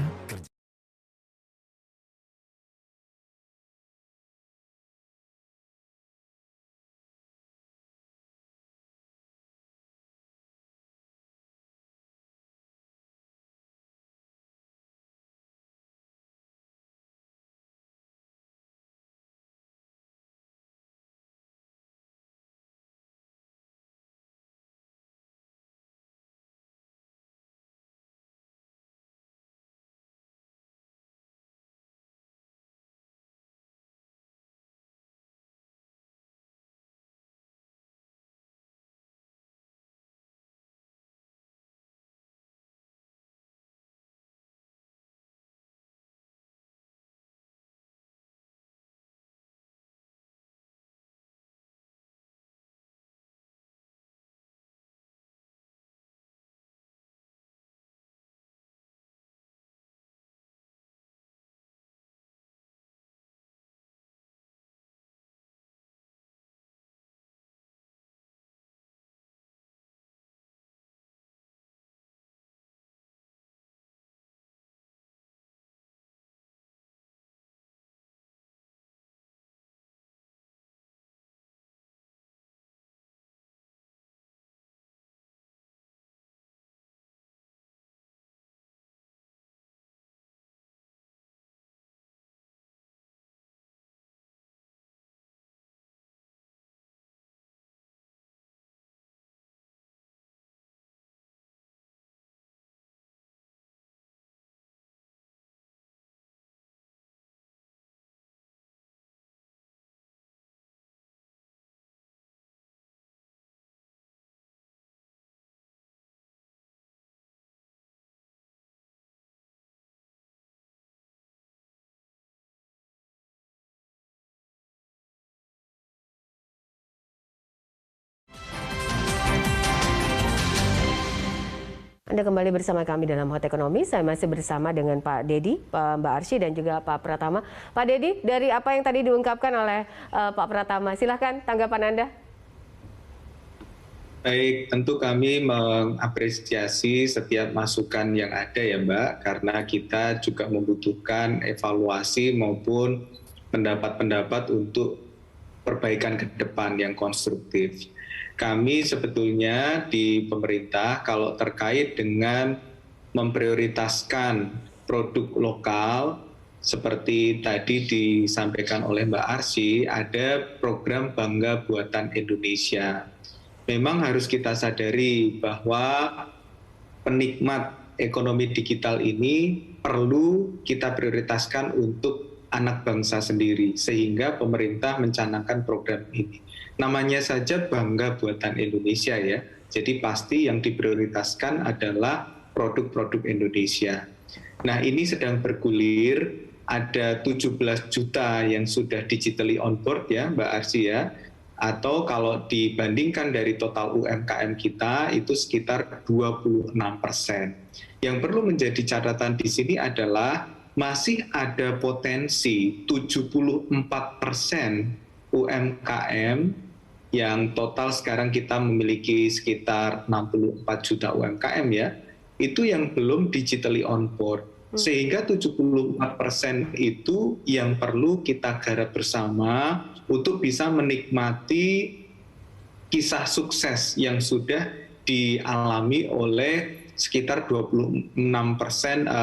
Anda kembali bersama kami dalam Hot Ekonomi. Saya masih bersama dengan Pak Dedi, Mbak Arsy, dan juga Pak Pratama. Pak Dedi, dari apa yang tadi diungkapkan oleh Pak Pratama, silahkan tanggapan Anda. Baik, tentu kami mengapresiasi setiap masukan yang ada ya Mbak, karena kita juga membutuhkan evaluasi maupun pendapat-pendapat untuk perbaikan ke depan yang konstruktif. Kami sebetulnya di pemerintah kalau terkait dengan memprioritaskan produk lokal, seperti tadi disampaikan oleh Mbak Arsy, ada program Bangga Buatan Indonesia. Memang harus kita sadari bahwa penikmat ekonomi digital ini perlu kita prioritaskan untuk anak bangsa sendiri, sehingga pemerintah mencanangkan program ini. Namanya saja Bangga Buatan Indonesia ya, jadi pasti yang diprioritaskan adalah produk-produk Indonesia. Nah ini sedang bergulir, ada 17 juta yang sudah digitally on board ya Mbak Arsy ya, atau kalau dibandingkan dari total UMKM kita itu sekitar 26%. Yang perlu menjadi catatan di sini adalah masih ada potensi 74% UMKM yang total sekarang kita memiliki sekitar 64 juta UMKM ya, itu yang belum digitally on board. Sehingga 74% itu yang perlu kita garap bersama untuk bisa menikmati kisah sukses yang sudah dialami oleh sekitar 26%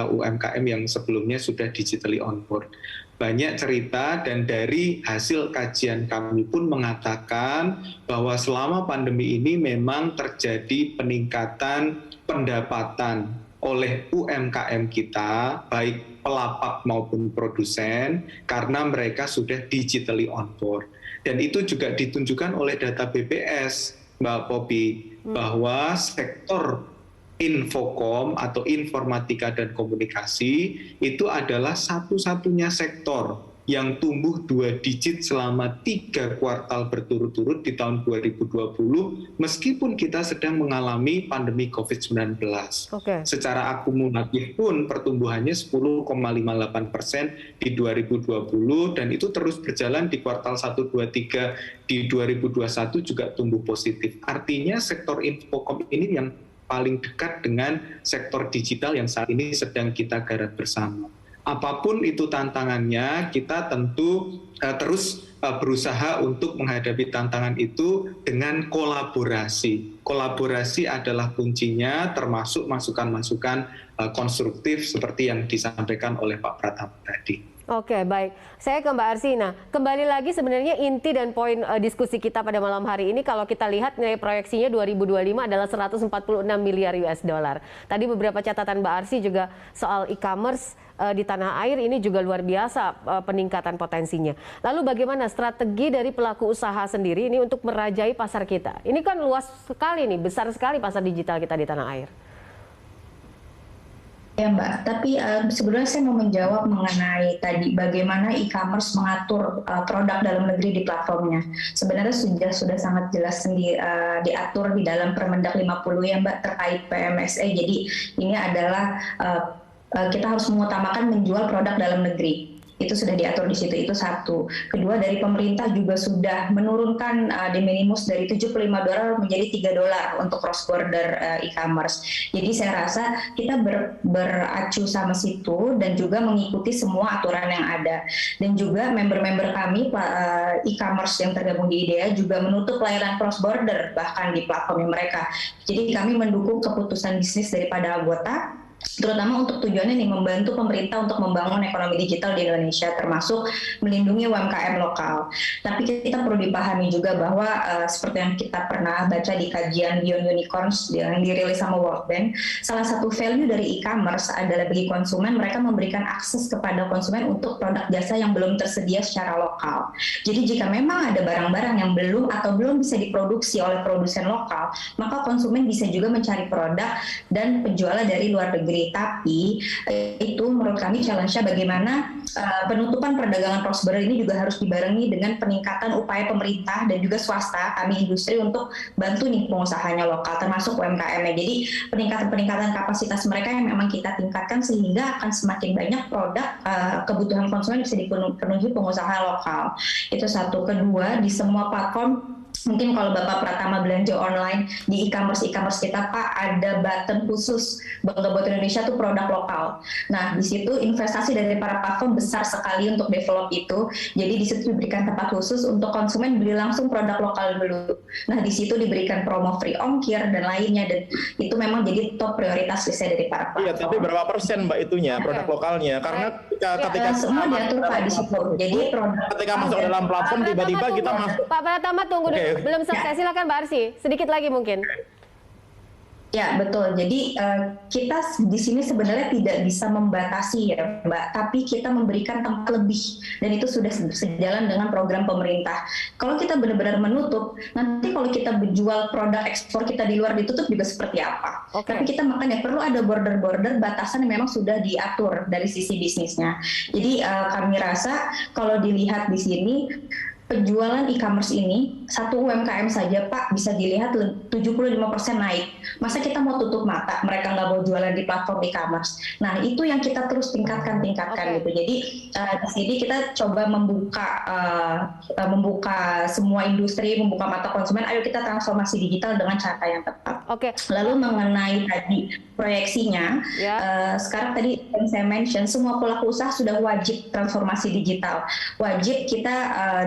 UMKM yang sebelumnya sudah digitally on board. Banyak cerita dan dari hasil kajian kami pun mengatakan bahwa selama pandemi ini memang terjadi peningkatan pendapatan oleh UMKM kita, baik pelapak maupun produsen, karena mereka sudah digitally on board. Dan itu juga ditunjukkan oleh data BPS, Mbak Poppy, bahwa sektor Infokom atau informatika dan komunikasi itu adalah satu-satunya sektor yang tumbuh 2 digit selama 3 kuartal berturut-turut di tahun 2020 meskipun kita sedang mengalami pandemi COVID-19. Secara akumulatif pun pertumbuhannya 10,58% di 2020 dan itu terus berjalan di kuartal 1, 2, 3 di 2021 juga tumbuh positif. Artinya sektor Infokom ini yang paling dekat dengan sektor digital yang saat ini sedang kita garap bersama. Apapun itu tantangannya, kita tentu terus berusaha untuk menghadapi tantangan itu dengan kolaborasi. Kolaborasi adalah kuncinya, termasuk masukan-masukan konstruktif seperti yang disampaikan oleh Pak Pratama tadi. Oke, baik. Saya ke Mbak Arsy. Nah, kembali lagi sebenarnya inti dan poin diskusi kita pada malam hari ini, kalau kita lihat nilai proyeksinya 2025 adalah 146 miliar US dollar. Tadi beberapa catatan Mbak Arsy juga soal e-commerce di tanah air ini juga luar biasa peningkatan potensinya. Lalu bagaimana strategi dari pelaku usaha sendiri ini untuk merajai pasar kita? Ini kan luas sekali nih, besar sekali pasar digital kita di tanah air. Ya Mbak, tapi sebenarnya saya mau menjawab mengenai tadi bagaimana e-commerce mengatur produk dalam negeri di platformnya. Sebenarnya sudah sangat jelas diatur di dalam Permendak 50 ya Mbak terkait PMSE. Jadi ini adalah kita harus mengutamakan menjual produk dalam negeri. Itu sudah diatur di situ, itu satu. Kedua, dari pemerintah juga sudah menurunkan de minimis dari $75 menjadi $3 untuk cross border e-commerce. Jadi saya rasa kita beracu sama situ dan juga mengikuti semua aturan yang ada. Dan juga member-member kami e-commerce yang tergabung di IDEA juga menutup layanan cross border bahkan di platform mereka. Jadi kami mendukung keputusan bisnis daripada anggota, terutama untuk tujuannya nih membantu pemerintah untuk membangun ekonomi digital di Indonesia, termasuk melindungi UMKM lokal. Tapi kita perlu dipahami juga bahwa seperti yang kita pernah baca di kajian Beyond Unicorns yang dirilis sama World Bank, salah satu value dari e-commerce adalah bagi konsumen, mereka memberikan akses kepada konsumen untuk produk jasa yang belum tersedia secara lokal. Jadi jika memang ada barang-barang yang belum atau belum bisa diproduksi oleh produsen lokal, maka konsumen bisa juga mencari produk dan penjualan dari luar negeri negeri. Tapi itu menurut kami challenge-nya bagaimana penutupan perdagangan cross border ini juga harus dibarengi dengan peningkatan upaya pemerintah dan juga swasta, kami industri, untuk bantu nih pengusahanya lokal termasuk UMKM-nya. Jadi peningkatan kapasitas mereka yang memang kita tingkatkan sehingga akan semakin banyak produk kebutuhan konsumen bisa dipenuhi pengusaha lokal. Itu satu. Kedua, di semua platform, mungkin kalau Bapak Pratama belanja online di e-commerce kita, Pak, ada button khusus Bangga Buatan Indonesia tuh produk lokal. Nah, di situ investasi dari para platform besar sekali untuk develop itu. Jadi di situ diberikan tempat khusus untuk konsumen beli langsung produk lokal dulu. Nah, di situ diberikan promo free ongkir dan lainnya, dan itu memang jadi top prioritas listnya dari para platform. Iya, tapi berapa persen Mbak itunya produk lokalnya? Karena ketika semua diatur Pak di situ. Jadi ketika masuk dalam platform tiba-tiba kita masuk. Pak Pratama tunggu dulu. Belum selesai, silakan Mbak Arsy. Sedikit lagi mungkin. Ya, betul. Jadi kita di sini sebenarnya tidak bisa membatasi ya, Mbak, tapi kita memberikan tempat lebih, dan itu sudah sejalan dengan program pemerintah. Kalau kita benar-benar menutup, nanti kalau kita berjual produk ekspor kita di luar ditutup juga seperti apa. Tapi kita makanya perlu ada border-border, batasan yang memang sudah diatur dari sisi bisnisnya. Jadi kami rasa kalau dilihat di sini, penjualan e-commerce ini, satu UMKM saja Pak bisa dilihat 75% naik. Masa kita mau tutup mata, mereka nggak mau jualan di platform e-commerce. Nah, itu yang kita terus tingkatkan gitu. Jadi di sini kita coba membuka semua industri, membuka mata konsumen, ayo kita transformasi digital dengan cara yang tepat. Lalu mengenai tadi proyeksinya, sekarang tadi yang saya mention, semua pelaku usaha sudah wajib transformasi digital. Wajib kita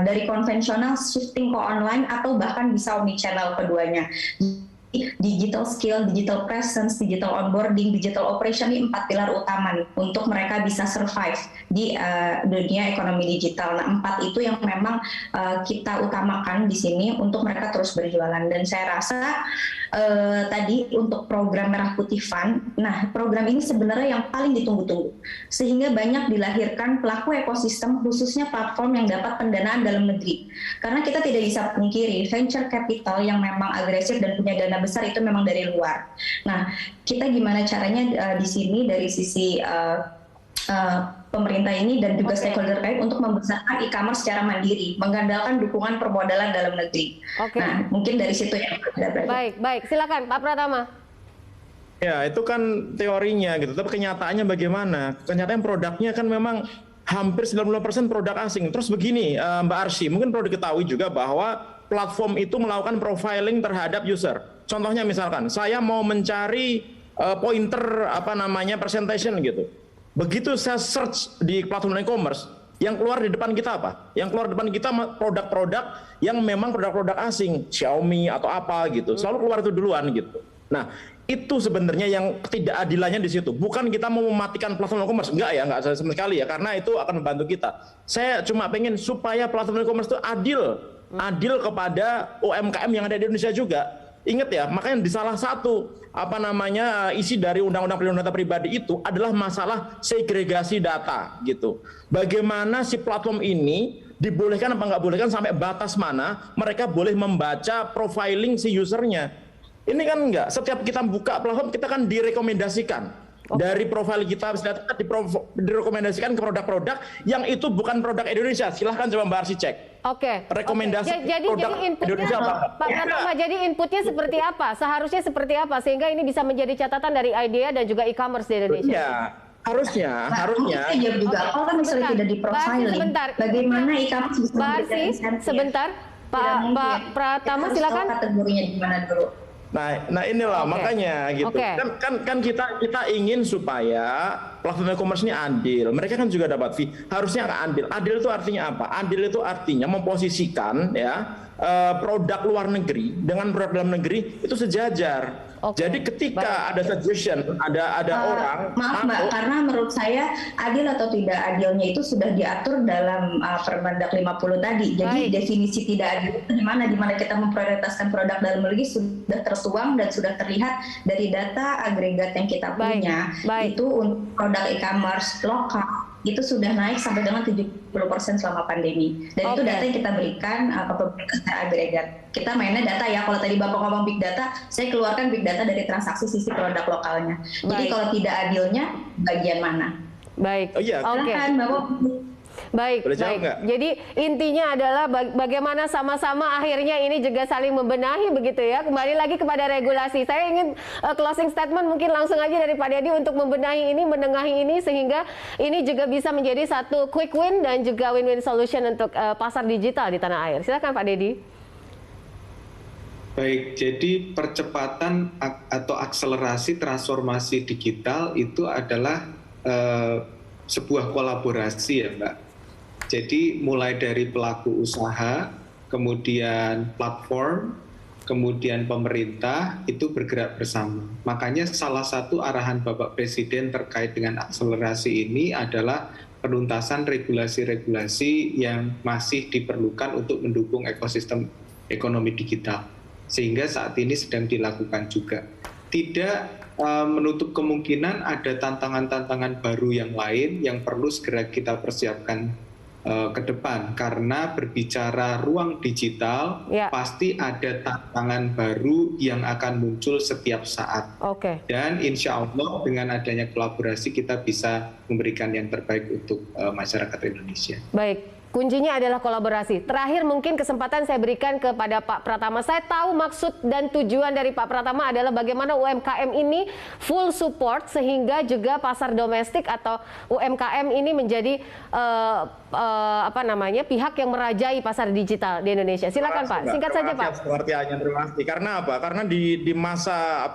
dari konvensional shifting ke online atau bahkan bisa omnichannel keduanya. Digital skill, digital presence, digital onboarding, digital operation, ini 4 pilar utama nih untuk mereka bisa survive di dunia ekonomi digital. Nah, 4 itu yang memang kita utamakan di sini untuk mereka terus berjualan. Dan saya rasa tadi untuk program Merah Putih Fund, nah program ini sebenarnya yang paling ditunggu-tunggu, sehingga banyak dilahirkan pelaku ekosistem, khususnya platform yang dapat pendanaan dalam negeri. Karena kita tidak bisa pungkiri venture capital yang memang agresif dan punya dana besar itu memang dari luar. Nah, kita gimana caranya di sini dari sisi pemerintah ini dan juga stakeholder terkait untuk membesarkan e-commerce secara mandiri, mengandalkan dukungan permodalan dalam negeri. Nah, mungkin dari situ ya. Baik, silakan Pak Pratama. Ya, itu kan teorinya gitu, tapi kenyataannya bagaimana? Kenyataannya produknya kan memang hampir 90% produk asing. Terus begini, Mbak Arsy, mungkin perlu diketahui juga bahwa platform itu melakukan profiling terhadap user. Contohnya misalkan, saya mau mencari pointer presentation gitu. Begitu saya search di platform e-commerce, yang keluar di depan kita apa? Yang keluar di depan kita produk-produk yang memang produk-produk asing, Xiaomi atau apa gitu. Selalu keluar itu duluan gitu. Nah, itu sebenarnya yang ketidakadilannya di situ. Bukan kita mau mematikan platform e-commerce, enggak sama sekali ya, karena itu akan membantu kita. Saya cuma pengen supaya platform e-commerce itu adil kepada UMKM yang ada di Indonesia juga. Ingat ya, makanya di salah satu isi dari Undang-Undang Perlindungan Data Pribadi itu adalah masalah segregasi data gitu. Bagaimana si platform ini dibolehkan apa nggak bolehkan, sampai batas mana mereka boleh membaca profiling si usernya. Ini kan enggak, setiap kita buka platform kita kan direkomendasikan. Dari profil kita direkomendasikan ke produk-produk yang itu bukan produk Indonesia. Silahkan coba Mbak Arsy cek. Rekomendasi produk Indonesia apa? Pak Pratama, jadi inputnya seperti apa? Seharusnya seperti apa sehingga ini bisa menjadi catatan dari IDEA dan juga e-commerce di Indonesia? Ya, harusnya. Juga kalau misalnya tidak di profiling, bagaimana e-commerce bisa memberikan insentif? Sebentar, Pak Pratama silakan. Kategorinya di mana dulu? Nah inilah makanya gitu. Kan kita ingin supaya platform e-commerce ini adil. Mereka kan juga dapat fee. Harusnya adil. Adil itu artinya apa? Adil itu artinya memposisikan produk luar negeri dengan produk dalam negeri itu sejajar. Jadi ketika ada suggestion, ada orang, maaf Mbak, karena menurut saya adil atau tidak adilnya itu sudah diatur dalam Permendak 50 tadi. Jadi definisi tidak adil itu di mana kita memprioritaskan produk dalam negeri sudah tertuang dan sudah terlihat dari data agregat yang kita punya. Itu untuk produk e-commerce lokal itu sudah naik sampai dengan 70% selama pandemi. Dan itu data yang kita berikan ke pemerintah secara agregat. Kita mainnya data ya, kalau tadi Bapak ngomong big data, saya keluarkan big data dari transaksi sisi produk lokalnya. Jadi kalau tidak adilnya, bagian mana? Baik. Oh iya. Silakan Bapak. Baik, baik. Jadi intinya adalah bagaimana sama-sama akhirnya ini juga saling membenahi begitu ya. Kembali lagi kepada regulasi. Saya ingin closing statement mungkin langsung aja dari Pak Dedi untuk membenahi ini, menengahi ini sehingga ini juga bisa menjadi satu quick win dan juga win-win solution untuk pasar digital di tanah air. Silakan Pak Dedi. Baik, jadi percepatan atau akselerasi transformasi digital itu adalah sebuah kolaborasi ya Mbak. Jadi mulai dari pelaku usaha, kemudian platform, kemudian pemerintah itu bergerak bersama. Makanya salah satu arahan Bapak Presiden terkait dengan akselerasi ini adalah penuntasan regulasi-regulasi yang masih diperlukan untuk mendukung ekosistem ekonomi digital. Sehingga saat ini sedang dilakukan juga. Tidak menutup kemungkinan ada tantangan-tantangan baru yang lain yang perlu segera kita persiapkan ke depan, karena berbicara ruang digital pasti ada tantangan baru yang akan muncul setiap saat. Dan insya Allah dengan adanya kolaborasi kita bisa memberikan yang terbaik untuk masyarakat Indonesia. Baik. Kuncinya adalah kolaborasi. Terakhir mungkin kesempatan saya berikan kepada Pak Pratama. Saya tahu maksud dan tujuan dari Pak Pratama adalah bagaimana UMKM ini full support sehingga juga pasar domestik atau UMKM ini menjadi pihak yang merajai pasar digital di Indonesia. Silakan Pak, singkat saja Pak. Terima kasih. Karena apa? Karena di masa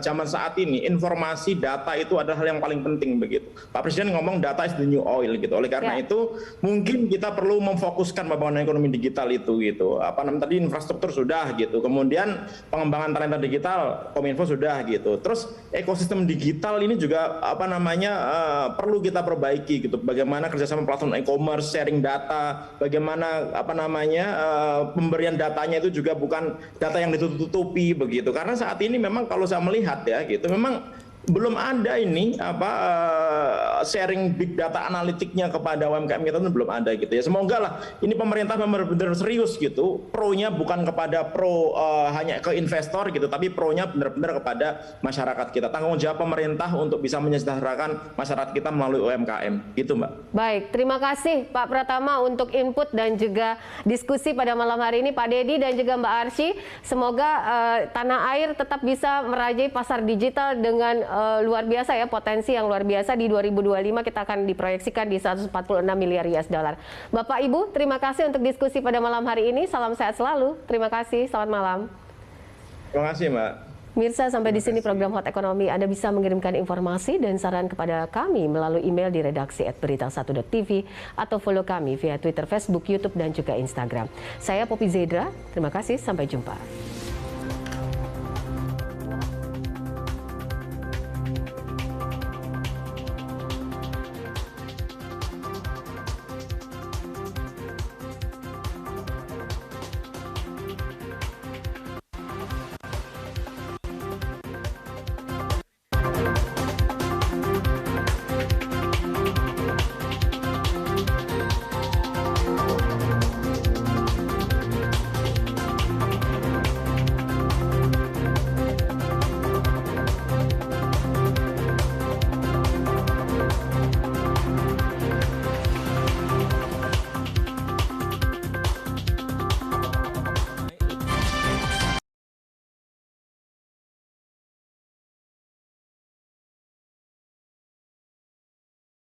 zaman saat ini informasi data itu adalah hal yang paling penting begitu. Pak Presiden ngomong data is the new oil gitu. Oleh karena itu mungkin kita perlu memfokuskan pembangunan ekonomi digital itu gitu. Tadi infrastruktur sudah gitu. Kemudian pengembangan talenta digital Kominfo sudah gitu. Terus ekosistem digital ini juga perlu kita perbaiki gitu. Bagaimana kerjasama platform e-commerce, sharing data, bagaimana pemberian datanya itu juga bukan data yang ditutupi begitu. Karena saat ini memang kalau saya melihat ya gitu, memang belum ada ini sharing big data analitiknya kepada UMKM kita itu belum ada gitu ya. Semoga lah ini pemerintah benar-benar serius gitu. Pro-nya bukan kepada hanya ke investor gitu, tapi pro-nya benar-benar kepada masyarakat kita. Tanggung jawab pemerintah untuk bisa menyejahterakan masyarakat kita melalui UMKM. Gitu Mbak. Baik, terima kasih Pak Pratama untuk input dan juga diskusi pada malam hari ini. Pak Dedi dan juga Mbak Arsy, semoga tanah air tetap bisa merajai pasar digital dengan luar biasa ya, potensi yang luar biasa. Di 2025 kita akan diproyeksikan di 146 miliar US dollar. Bapak Ibu, terima kasih untuk diskusi pada malam hari ini. Salam sehat selalu. Terima kasih. Selamat malam. Terima kasih Mbak. Mirsa, sampai di sini program Hot Ekonomi. Anda bisa mengirimkan informasi dan saran kepada kami melalui email di redaksi @berita1.tv atau follow kami via Twitter, Facebook, YouTube, dan juga Instagram. Saya Poppy Zedra. Terima kasih. Sampai jumpa.